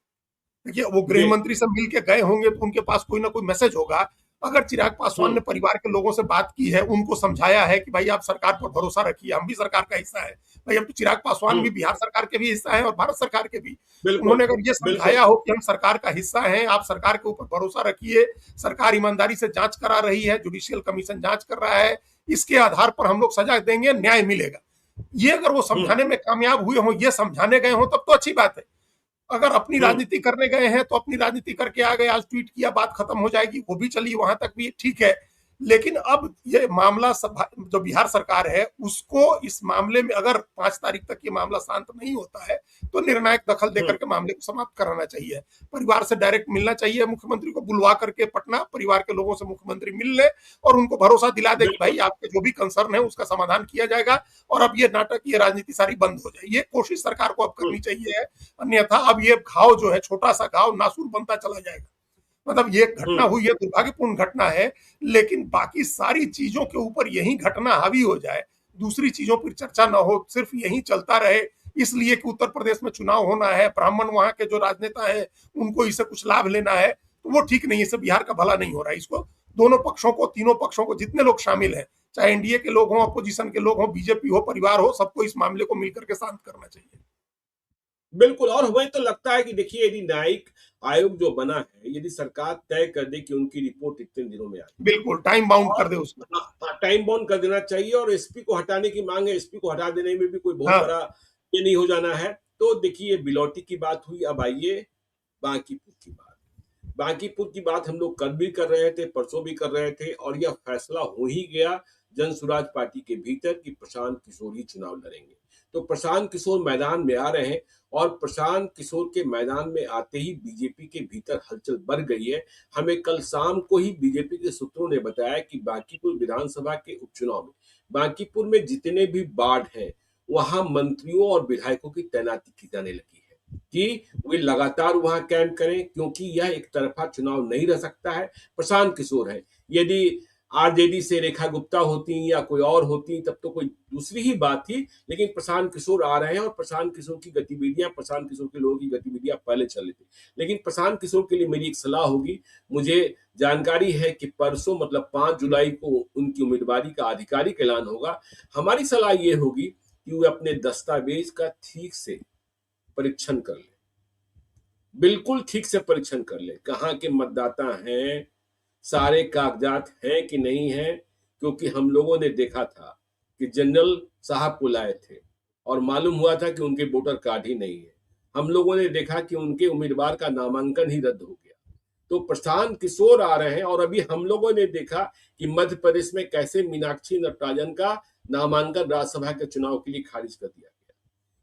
देखिए वो जी। गृह मंत्री से मिल के गए होंगे तो उनके पास कोई ना कोई मैसेज होगा। अगर चिराग पासवान हम्म। ने परिवार के लोगों से बात की है, उनको समझाया है कि भाई आप सरकार पर भरोसा रखिए, हम भी सरकार का हिस्सा है, भाई अब तो चिराग पासवान भी हम्म। बिहार सरकार के भी हिस्सा है और भारत सरकार के भी। बिल्कुल। उन्होंने अगर ये बिल्कुल। समझाया हो कि हम सरकार का हिस्सा हैं, आप सरकार के ऊपर भरोसा रखिए, सरकार ईमानदारी से जांच करा रही है, जुडिशियल कमीशन जांच कर रहा है, इसके आधार पर हम लोग सजा देंगे, न्याय मिलेगा, ये अगर वो हम्म। समझाने में कामयाब हुए हों, ये समझाने गए हों, तब तो अच्छी बात है। अगर अपनी हम्म। राजनीति करने गए हैं तो अपनी राजनीति करके आ गए, आज ट्वीट किया, बात खत्म हो जाएगी, वो भी चली, वहां तक भी ठीक है। लेकिन अब ये मामला जो बिहार सरकार है उसको इस मामले में अगर 5 तारीख तक ये मामला शांत नहीं होता है तो निर्णायक दखल देकर हम्म। के मामले को समाप्त कराना चाहिए। परिवार से डायरेक्ट मिलना चाहिए, मुख्यमंत्री को बुलवा करके पटना परिवार के लोगों से मुख्यमंत्री मिल ले और उनको भरोसा दिला दे कि भाई बिल्कुल। आपके जो भी कंसर्न है उसका समाधान किया जाएगा, और अब ये नाटक, ये राजनीति सारी बंद हो जाए। ये कोशिश सरकार को अब हम्म। करनी चाहिए, अन्यथा अब ये घाव जो है, छोटा सा घाव नासूर बनता चला जाएगा। मतलब ये घटना हम्म। हुई है, दुर्भाग्यपूर्ण घटना है, लेकिन बाकी सारी चीजों के ऊपर यही घटना हावी हो जाए, दूसरी चीजों पर चर्चा न हो, सिर्फ यही चलता रहे, इसलिए कि उत्तर प्रदेश में चुनाव होना है, ब्राह्मण वहां के जो राजनेता है उनको इससे कुछ लाभ लेना है, तो वो ठीक नहीं है। इससे बिहार का भला नहीं हो रहा है। इसको दोनों पक्षों को, तीनों पक्षों को, जितने लोग शामिल हैं, चाहे एनडीए के लोग हों, अपोजिशन के लोग हों, बीजेपी हो, परिवार हो, सबको इस मामले को मिलकर के शांत करना चाहिए। बिल्कुल। और हमें तो लगता है कि देखिए, यदि न्यायिक आयोग जो बना है, यदि सरकार तय कर दे कि उनकी रिपोर्ट इतने दिनों में आ जाए बिल्कुल टाइम बाउंड कर और दे उसको। टाइम बाउंड कर देना चाहिए, और एसपी को हटाने की मांग है, एसपी को हटा देने में भी कोई बहुत हाँ, बड़ा ये नहीं हो जाना है। तो देखिए, बिलौटी की बात हुई, अब आइए बांकीपुर की बात। बांकीपुर की बात हम लोग कल भी कर रहे थे, परसों भी कर रहे थे, और यह फैसला हो ही गया जन सुराज पार्टी के भीतर कि प्रशांत किशोर ही चुनाव लड़ेंगे। तो प्रशांत किशोर मैदान में आ रहे हैं, और प्रशांत किशोर के मैदान में आते ही बीजेपी के भीतर हलचल बढ़ गई है। हमें कल शाम को ही बीजेपी के सूत्रों ने बताया कि बांकीपुर विधानसभा के उपचुनाव में बांकीपुर में जितने भी वार्ड हैं, वहां मंत्रियों और विधायकों की तैनाती की जाने लगी है कि वे लगातार वहां कैंप करें, क्योंकि यह एक तरफा चुनाव नहीं रह सकता है। प्रशांत किशोर है, यदि आरजेडी से रेखा गुप्ता होती या कोई और होती तब तो कोई दूसरी ही बात थी, लेकिन प्रशांत किशोर आ रहे हैं, और प्रशांत किशोर की गतिविधियां, प्रशांत किशोर के लोगों की गतिविधियां पहले चल रही थी। लेकिन प्रशांत किशोर के लिए मेरी एक सलाह होगी, मुझे जानकारी है कि परसों मतलब 5 जुलाई को उनकी उम्मीदवारी का आधिकारिक ऐलान होगा। हमारी सलाह ये होगी कि वे अपने दस्तावेज का ठीक से परीक्षण कर ले, बिल्कुल ठीक से परीक्षण कर ले, कहाँ के मतदाता हैं, सारे कागजात हैं कि नहीं हैं। क्योंकि हम लोगों ने देखा था कि जनरल साहब को लाए थे और मालूम हुआ था कि उनके वोटर कार्ड ही नहीं है। हम लोगों ने देखा कि उनके उम्मीदवार का नामांकन ही रद्द हो गया। तो प्रशांत किशोर आ रहे हैं, और अभी हम लोगों ने देखा कि मध्य प्रदेश में कैसे मीनाक्षी नटराजन का नामांकन राज्यसभा के चुनाव के लिए खारिज कर दिया गया।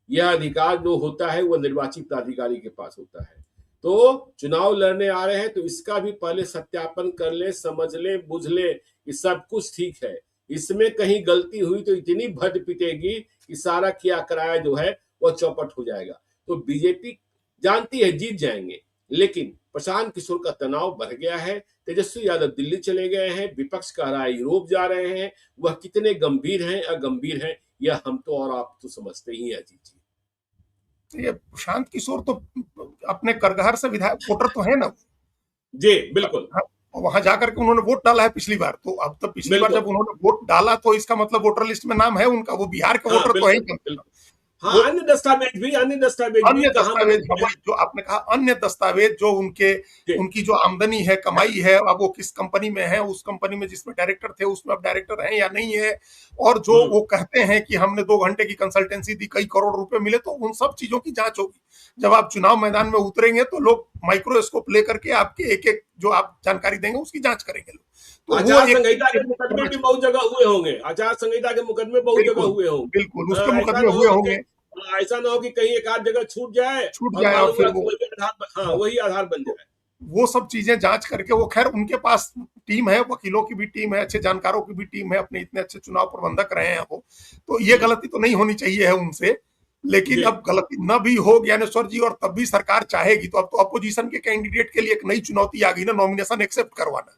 यह अधिकार जो होता है वह निर्वाचित प्राधिकारी के पास होता है। तो चुनाव लड़ने आ रहे हैं तो इसका भी पहले सत्यापन कर ले, समझ ले, बुझ ले कि सब कुछ ठीक है। इसमें कहीं गलती हुई तो इतनी भद पिटेगी कि सारा किया कराया जो है वह चौपट हो जाएगा। तो बीजेपी जानती है जीत जाएंगे, लेकिन प्रशांत किशोर का तनाव बढ़ गया है। तेजस्वी यादव दिल्ली चले गए हैं, विपक्ष का राय यूरोप जा रहे हैं। वह कितने गंभीर हैं अगंभीर हैं, यह हम तो और आप तो समझते ही हैं अजीत जी। ये प्रशांत किशोर तो अपने करगहर से विधायक वोटर तो है ना। जी बिल्कुल। वहां जाकर के उन्होंने वोट डाला है पिछली बार, तो अब तो पिछली बार बिल्कुल। जब उन्होंने वोट डाला तो इसका मतलब वोटर लिस्ट में नाम है उनका, वो बिहार का हाँ वोटर तो है ही बिल्कुल कम से कम। बिल्कुल। हाँ, वो अन्य दस्तावेज भी अन्य कहाँ दस्तावेज, बदलते हैं? जो आपने कहा अन्य दस्तावेज, जो उनके जी, उनकी जो आमदनी है, कमाई है, अब वो किस कंपनी में है, उस कंपनी में जिसमें डायरेक्टर थे उसमें अब डायरेक्टर हैं या नहीं है, और जो हुँ, वो कहते हैं कि हमने 2 घंटे की कंसल्टेंसी दी, कई करोड़ रुपए मिले, तो उन सब चीजों की जांच होगी। जब आप चुनाव मैदान में उतरेंगे तो लोग माइक्रोस्कोप लेकर के आपके एक एक जो आप जानकारी देंगे उसकी जांच करेंगे लोग। तो वो आचार एक संहिता के मुकदमे करना भी चाहिए। बहुत जगह हुए होंगे, आचार संहिता के मुकदमे बहुत जगह बिल्कुल, हुए होंगे। बिल्कुल उसके ऐसा मुकदमे ना हो हुए कि होंगे, ऐसा ना हो कि कहीं एक आध जगह छूट जाए छूट और जाए और मालूम फिर हुआ कि वो, हाँ, वही आधार बन तो जाए। वो सब चीजें जांच करके, वो खैर उनके पास टीम है, वकीलों की भी टीम है, अच्छे जानकारों की भी टीम है, अपने इतने अच्छे चुनाव प्रबंधक रहे हैं वो, तो ये हुँ, गलती तो नहीं होनी चाहिए है उनसे। लेकिन जी, अब गलती न भी हो ज्ञानेश्वर जी, और तब भी सरकार चाहेगी, तो अब तो अपोजिशन के कैंडिडेट के लिए एक नई चुनौती आ गई ना, नॉमिनेशन एक्सेप्ट करवाना।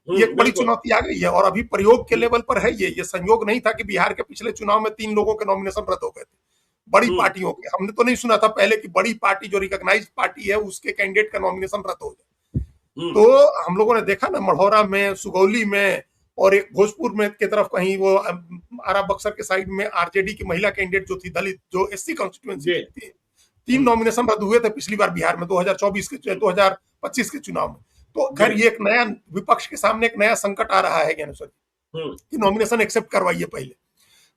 ये एक बड़ी बिल्कुल। चुनौती आ गई है, और अभी प्रयोग के हुँ, लेवल पर है ये संयोग नहीं था कि बिहार के पिछले चुनाव में 3 लोगों के नॉमिनेशन रद्द हो गए थे, बड़ी हुँ, पार्टियों के। हमने तो नहीं सुना था पहले कि बड़ी पार्टी जो रिकॉग्नाइज्ड पार्टी है उसके कैंडिडेट का नॉमिनेशन रद्द हो जाए। हुँ, तो हम लोगों ने देखा ना, मढ़ौरा में, सुगौली में, और एक भोजपुर में की तरफ कहीं वो आरा बक्सर के साइड में आरजेडी की महिला कैंडिडेट जो थी, दलित, जो एससी कॉन्स्टिट्यूएंसी जी, की थी, 3 हुँ, नॉमिनेशन रद्द हुए थे पिछली बार बिहार में, 2025 के चुनाव में। तो जी, खैर ये एक नया, विपक्ष के सामने एक नया संकट आ रहा है ज्ञानेश्वर जी, हुँ, कि नॉमिनेशन एक्सेप्ट करवाइए पहले।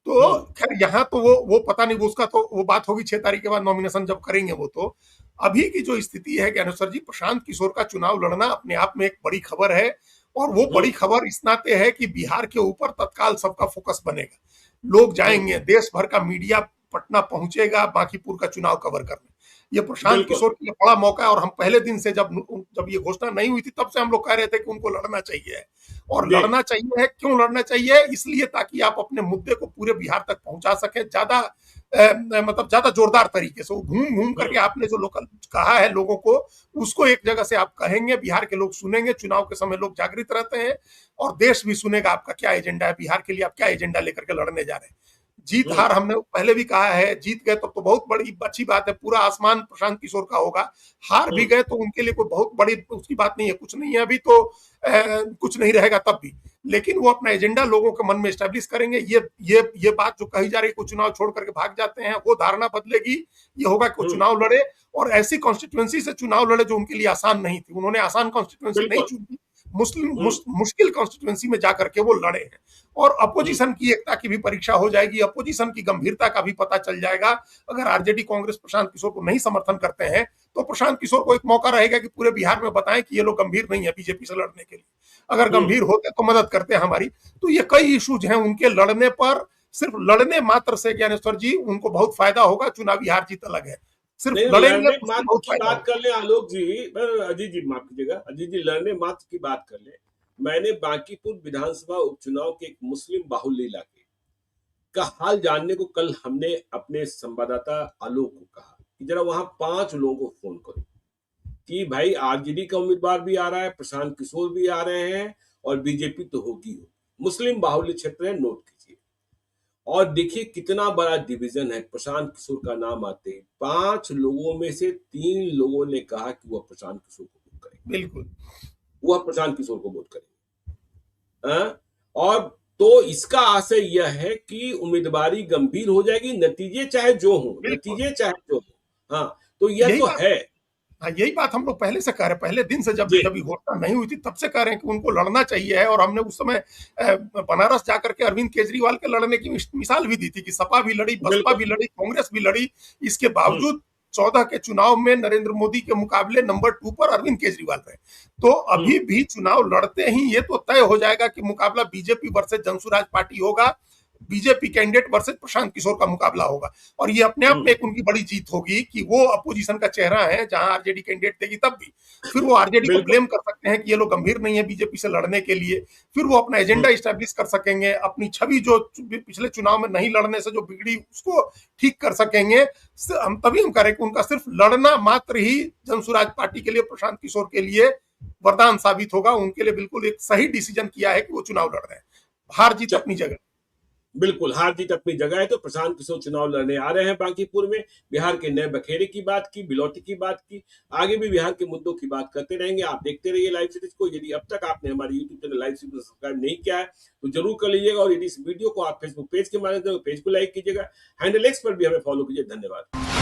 तो हुँ, खैर यहाँ तो वो पता नहीं, वो उसका तो वो बात होगी 6 तारीख के बाद नॉमिनेशन जब करेंगे वो। तो अभी की जो स्थिति है ज्ञानेश्वर जी, प्रशांत किशोर का चुनाव लड़ना अपने आप में एक बड़ी खबर है, और वो हुँ, बड़ी खबर इस नाते है कि बिहार के ऊपर तत्काल सबका फोकस बनेगा, लोग हुँ, जाएंगे, देश भर का मीडिया पटना पहुंचेगा बांकीपुर का चुनाव कवर करने। ये प्रशांत बिल्कुल, किशोर के लिए बड़ा मौका है, और हम पहले दिन से, जब ये घोषणा नहीं हुई थी, तब से हम लोग कह रहे थे कि उनको लड़ना चाहिए, और जी, लड़ना चाहिए है। क्यों लड़ना चाहिए? इसलिए ताकि आप अपने मुद्दे को पूरे बिहार तक पहुंचा सकें, ज्यादा मतलब ज्यादा जोरदार तरीके से, वो घूम घूम हुँ, करके आपने जो लोकल कहा है लोगों को, उसको एक जगह से आप कहेंगे, बिहार के लोग सुनेंगे, चुनाव के समय लोग जागृत रहते हैं, और देश भी सुनेगा आपका क्या एजेंडा है, बिहार के लिए आप क्या एजेंडा लेकर के लड़ने जा रहे हैं। जीत हुँ, हार हमने पहले भी कहा है, जीत गए तब तो बहुत बड़ी अच्छी बात है, पूरा आसमान प्रशांत किशोर का होगा। हार भी हुँ, गए तो उनके लिए कोई बहुत बड़ी उसकी बात नहीं है, कुछ नहीं है अभी तो, कुछ नहीं रहेगा तब भी। लेकिन वो अपना एजेंडा लोगों के मन में स्टैब्लिश करेंगे। ये बात जो कही जा रही है कि चुनाव छोड़ करके भाग जाते हैं, वो धारणा बदलेगी। ये होगा कि वो हुँ, चुनाव लड़े, और ऐसी कॉन्स्टिट्यूएंसी से चुनाव लड़े जो उनके लिए आसान नहीं थी। उन्होंने आसान कॉन्स्टिट्यूएंसी नहीं बिल्कुल, चुनी, हुँ, मुश्किल कॉन्स्टिट्यूएंसी में जाकर के वो लड़े हैं। और हुँ, अपोजिशन की एकता की भी परीक्षा हो जाएगी, अपोजिशन की गंभीरता का भी पता चल जाएगा। अगर आरजेडी कांग्रेस प्रशांत किशोर को नहीं समर्थन करते हैं, तो प्रशांत किशोर को एक मौका रहेगा कि पूरे बिहार में बताएं कि ये लोग गंभीर नहीं है बीजेपी से लड़ने के लिए। अगर हुँ, गंभीर होते तो मदद करते हैं हमारी। तो ये कई इश्यूज हैं उनके लड़ने पर, सिर्फ लड़ने मात्र से ज्ञानेश्वर जी उनको बहुत फायदा होगा, चुनावी हार जीत अलग है, सिर्फ नहीं, लड़ेंगे लड़ने तो उससे मात्र बहुत की फायदा बात होगा। कर लें आलोक जी, अजीत जी माफ कीजिएगा, अजीत जी लड़ने मात्र की बात कर लें। मैंने बांकीपुर विधानसभा उपचुनाव के एक मुस्लिम बाहुल्य इलाके का हाल जानने को कल हमने अपने संवाददाता आलोक को कहा कि जरा वहां 5 लोगों को फोन करो कि भाई आरजेडी का उम्मीदवार भी आ रहा है, प्रशांत किशोर भी आ रहे हैं और बीजेपी तो होगी हो। मुस्लिम बाहुल्य क्षेत्र है, नोट कीजिए। और देखिए कितना बड़ा डिवीजन है। प्रशांत किशोर का नाम आते ही 5 लोगों में से 3 लोगों ने कहा कि वह प्रशांत किशोर को वोट करेंगे, बिल्कुल, वह प्रशांत किशोर को वोट करेंगे। हाँ? और तो इसका आशय यह है कि उम्मीदवारी गंभीर हो जाएगी, नतीजे चाहे जो हो, बिल्कुल। नतीजे चाहे जो हो। हाँ, तो यह यही तो बात है। हाँ, यही बात हम लोग पहले से कह रहे हैं, पहले दिन से, जब जी, जब ये घोषणा नहीं हुई थी तब से कह रहे हैं कि उनको लड़ना चाहिए है। और हमने उस समय बनारस जाकर के अरविंद केजरीवाल के लड़ने की मिसाल भी दी थी, कि सपा भी लड़ी, बसपा बिल्कुल। भी लड़ी, कांग्रेस भी लड़ी। इसके हुँ, बावजूद 14 के चुनाव में नरेंद्र मोदी के मुकाबले नंबर 2 पर अरविंद केजरीवाल रहे। तो हुँ, अभी भी चुनाव लड़ते ही ये तो तय हो जाएगा कि मुकाबला बीजेपी वर्सेज जनसुराज पार्टी होगा, BJP candidate versus Prashant Kishor का मुकाबला होगा। और ये अपने आप हुँ, में एक उनकी बड़ी जीत होगी कि वो अपोजिशन का चेहरा है, जहां आरजेडी कैंडिडेट देगी तब भी। फिर वो आरजेडी को बिल्कुल। ब्लेम कर सकते हैं कि ये लोग गंभीर नहीं है बीजेपी से लड़ने के लिए। फिर वो अपना हुँ, एजेंडा स्टैब्लिश कर सकेंगे, अपनी छवि जो पिछले चुनाव में नहीं लड़ने से जो बिगड़ी उसको ठीक कर सकेंगे। हम तभी हम करें कि उनका सिर्फ लड़ना मात्र ही जनसुराज पार्टी के लिए, प्रशांत किशोर के लिए वरदान साबित होगा। उनके लिए बिल्कुल एक सही डिसीजन किया है कि वो चुनाव लड़ रहे हैं, हार जीत च अपनी जगह। बिल्कुल, हार-जीत अपनी जगह है, तो प्रशांत किशोर चुनाव लड़ने आ रहे हैं बांकीपुर में। बिहार के नए बखेरे की बात की, बिलौटी की बात की, आगे भी बिहार के मुद्दों की बात करते रहेंगे। आप देखते रहिए लाइव सीरीज़ को। यदि अब तक आपने हमारे यूट्यूब चैनल लाइव सीरीज़ को सब्सक्राइब नहीं किया है, तो ज़रूर कर लीजिएगा और यदि इस वीडियो को आप फेसबुक पेज के माध्यम से पेज को लाइक कीजिएगा। हैंडल एक्स पर भी हमें फॉलो कीजिए। धन्यवाद।